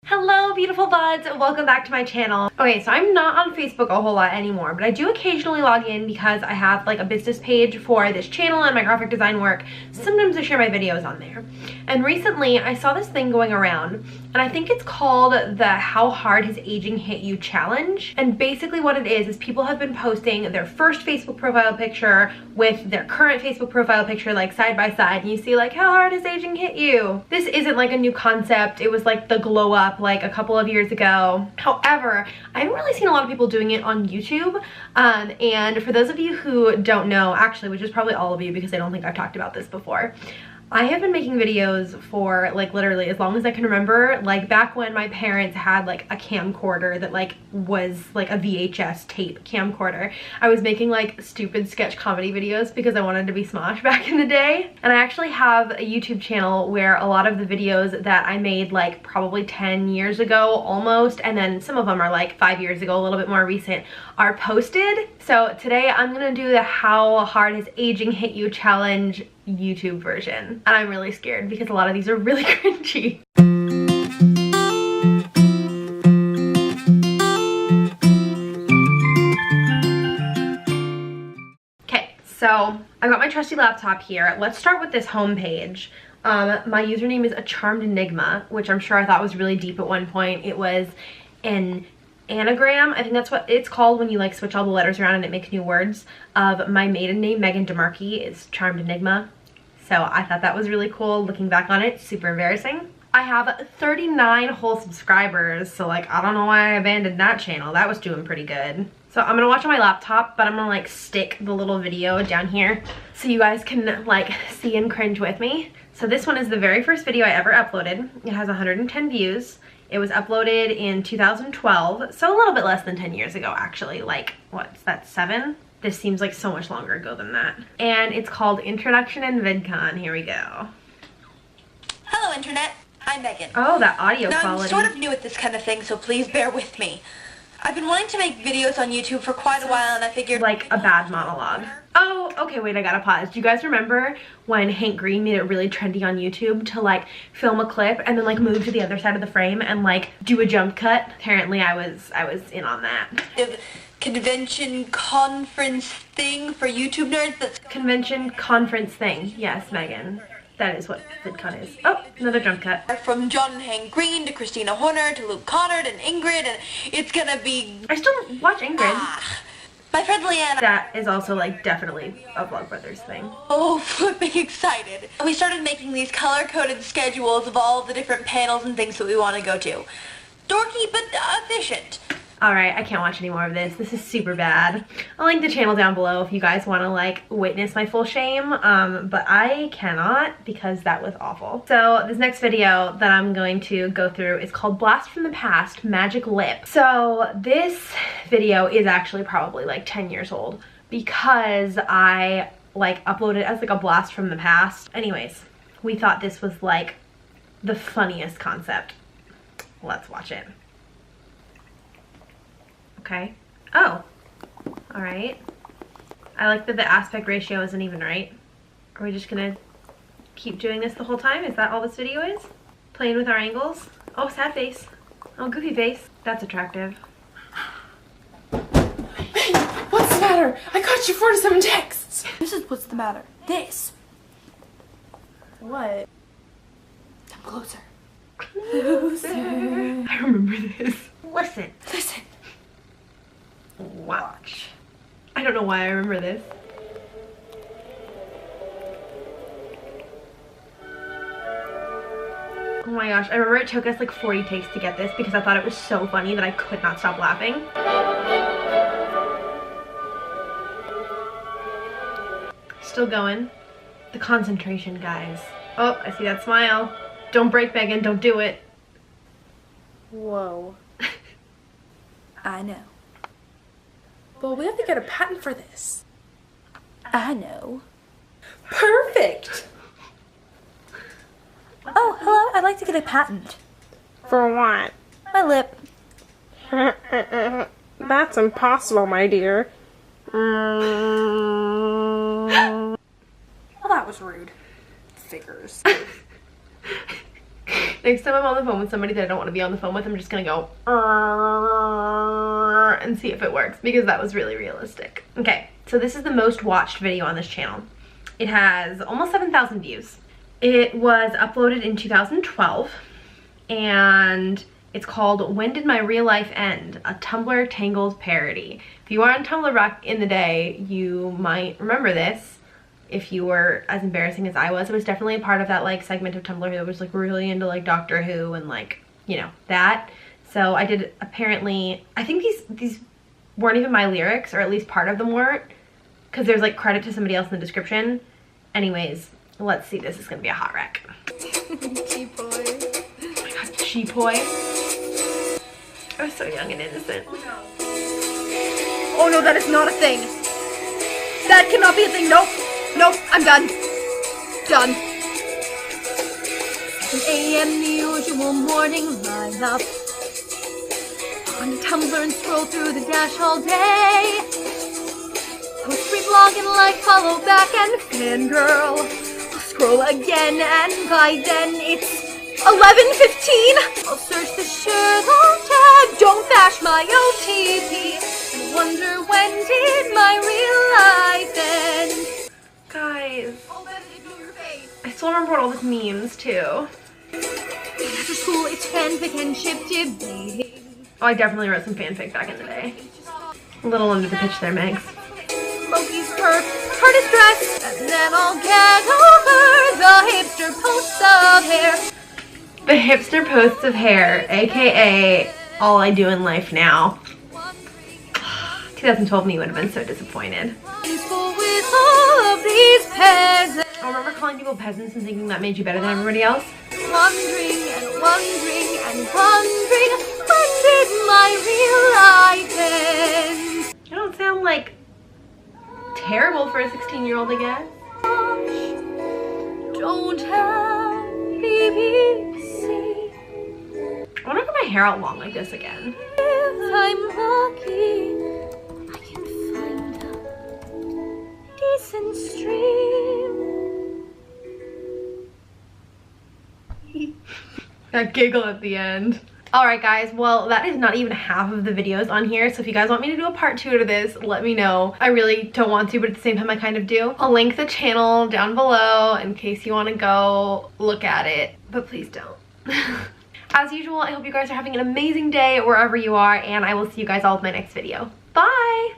Hello beautiful buds, welcome back to my channel. Okay, so I'm not on Facebook a whole lot anymore, but I do occasionally log in because I have like a business page for this channel and my graphic design work. Sometimes I share my videos on there. And recently I saw this thing going around, and I think it's called the How Hard Has Aging Hit You Challenge. And basically what it is people have been posting their first Facebook profile picture with their current Facebook profile picture like side by side, and you see like, how hard has aging hit you? This isn't like a new concept. It was like the glow up like a couple of years ago. However, I haven't really seen a lot of people doing it on YouTube. And for those of you who don't know, actually, which is probably all of you because I don't think I've talked about this before, I have been making videos for like literally as long as I can remember, like back when my parents had like a camcorder that like was like a VHS tape camcorder. I was making like stupid sketch comedy videos because I wanted to be Smosh back in the day. And I actually have a YouTube channel where a lot of the videos that I made like probably 10 years ago almost, and then some of them are like 5 years ago, a little bit more recent, are posted. So today I'm gonna do the How Hard Has Aging Hit You Challenge YouTube version. And I'm really scared because a lot of these are really cringy. Okay, so I've got my trusty laptop here. Let's start with this home page. My username is A Charmed Enigma, which I'm sure I thought was really deep at one point. It was an anagram, I think that's what it's called when you like switch all the letters around and it makes new words, of my maiden name, Megan DeMarkey, is Charmed Enigma. So I thought that was really cool. Looking back on it, super embarrassing. I have 39 whole subscribers, so like I don't know why I abandoned that channel. That was doing pretty good. So I'm gonna watch on my laptop, but I'm gonna like stick the little video down here so you guys can like see and cringe with me. So this one is the very first video I ever uploaded. It has 110 views. It was uploaded in 2012, so a little bit less than 10 years ago actually. Like, what's that, 7? This seems like so much longer ago than that. And it's called Introduction and VidCon. Here we go. Hello Internet, I'm Megan. Oh, that audio quality. I'm sort of new at this kind of thing, so please bear with me. I've been wanting to make videos on YouTube for quite a while, and I figured... Like a bad monologue. Oh, okay, wait, I gotta pause. Do you guys remember when Hank Green made it really trendy on YouTube to like film a clip and then like move to the other side of the frame and like do a jump cut? Apparently I was in on that. Convention conference thing for YouTube nerds that's... Convention conference thing. Yes, Megan. That is what VidCon is. Oh, another jump cut. From John and Hank Green to Christina Horner to Luke Connard and Ingrid, and it's gonna be... I still watch Ingrid. My friend Leanna. That is also like definitely a Vlogbrothers thing. Oh, flipping excited. We started making these color-coded schedules of all the different panels and things that we want to go to. Dorky, but efficient. Alright, I can't watch any more of this. This is super bad. I'll link the channel down below if you guys want to like witness my full shame, but I cannot because that was awful. So this next video that I'm going to go through is called Blast from the Past, Magic Lip. So this video is actually probably like 10 years old because I like uploaded it as like a blast from the past. Anyways, we thought this was like the funniest concept. Let's watch it. Okay. Oh. Alright. I like that the aspect ratio isn't even right. Are we just gonna keep doing this the whole time? Is that all this video is? Playing with our angles? Oh, sad face. Oh, goofy face. That's attractive. Hey, what's the matter? I got you 47 texts. This is what's the matter. This. What? Come closer. Closer. I remember this. Listen. Listen. Watch. I don't know why I remember this. Oh my gosh, I remember it took us like 40 takes to get this because I thought it was so funny that I could not stop laughing. Still going. The concentration, guys. Oh, I see that smile. Don't break, Megan, don't do it. Whoa. I know. Well, we have to get a patent for this. I know. Perfect! Oh, hello. I'd like to get a patent. For what? My lip. That's impossible, my dear. Well, that was rude. Figures. Next time I'm on the phone with somebody that I don't want to be on the phone with, I'm just gonna go and see if it works, because that was really realistic. Okay, so this is the most watched video on this channel. It has almost 7,000 views. It was uploaded in 2012, and it's called When Did My Real Life End? A Tumblr Tangled Parody. If you were on Tumblr back in the day, you might remember this. If you were as embarrassing as I was, it was definitely a part of that like segment of Tumblr that was like really into like Doctor Who and like, you know, that. So I did, apparently, I think these weren't even my lyrics, or at least part of them weren't, because there's like credit to somebody else in the description. Anyways, let's see, this is gonna be a hot wreck. Cheapoy. Oh my god, cheapoy. I was so young and innocent. Oh no, that is not a thing. That cannot be a thing. Nope. Nope, I'm done. Done. 7 a.m. the usual morning lineup. On Tumblr and scroll through the dash all day. Post, reblog, and like, follow back, and fangirl. I'll scroll again, and by then it's 11:15. I'll search the Sherlock tag. Don't bash my OTP. And wonder, when did my real life end? Guys, I still remember what all this means too. After school, it's fanfic and ship debating. Oh, I definitely wrote some fanfic back in the day. A little under the pitch there, Megs. Loki's her hardest dress, and then I'll get over the hipster posts of hair. The hipster posts of hair, aka all I do in life now. 2012 me would have been so disappointed. In school with all of these peasants. I remember calling people peasants and thinking that made you better than everybody else. Wondering and wondering and wondering, when did my real life end? You don't sound like terrible for a 16-year-old, I guess. Don't have BBC. I want to grow my hair out long like this again. If I'm lucky, I can find a decent stream. That giggle at the end. Alright guys, well that is not even half of the videos on here, so if you guys want me to do a part 2 to this, let me know. I really don't want to, but at the same time I kind of do. I'll link the channel down below in case you want to go look at it, but please don't. As usual, I hope you guys are having an amazing day wherever you are, and I will see you guys all in my next video. Bye!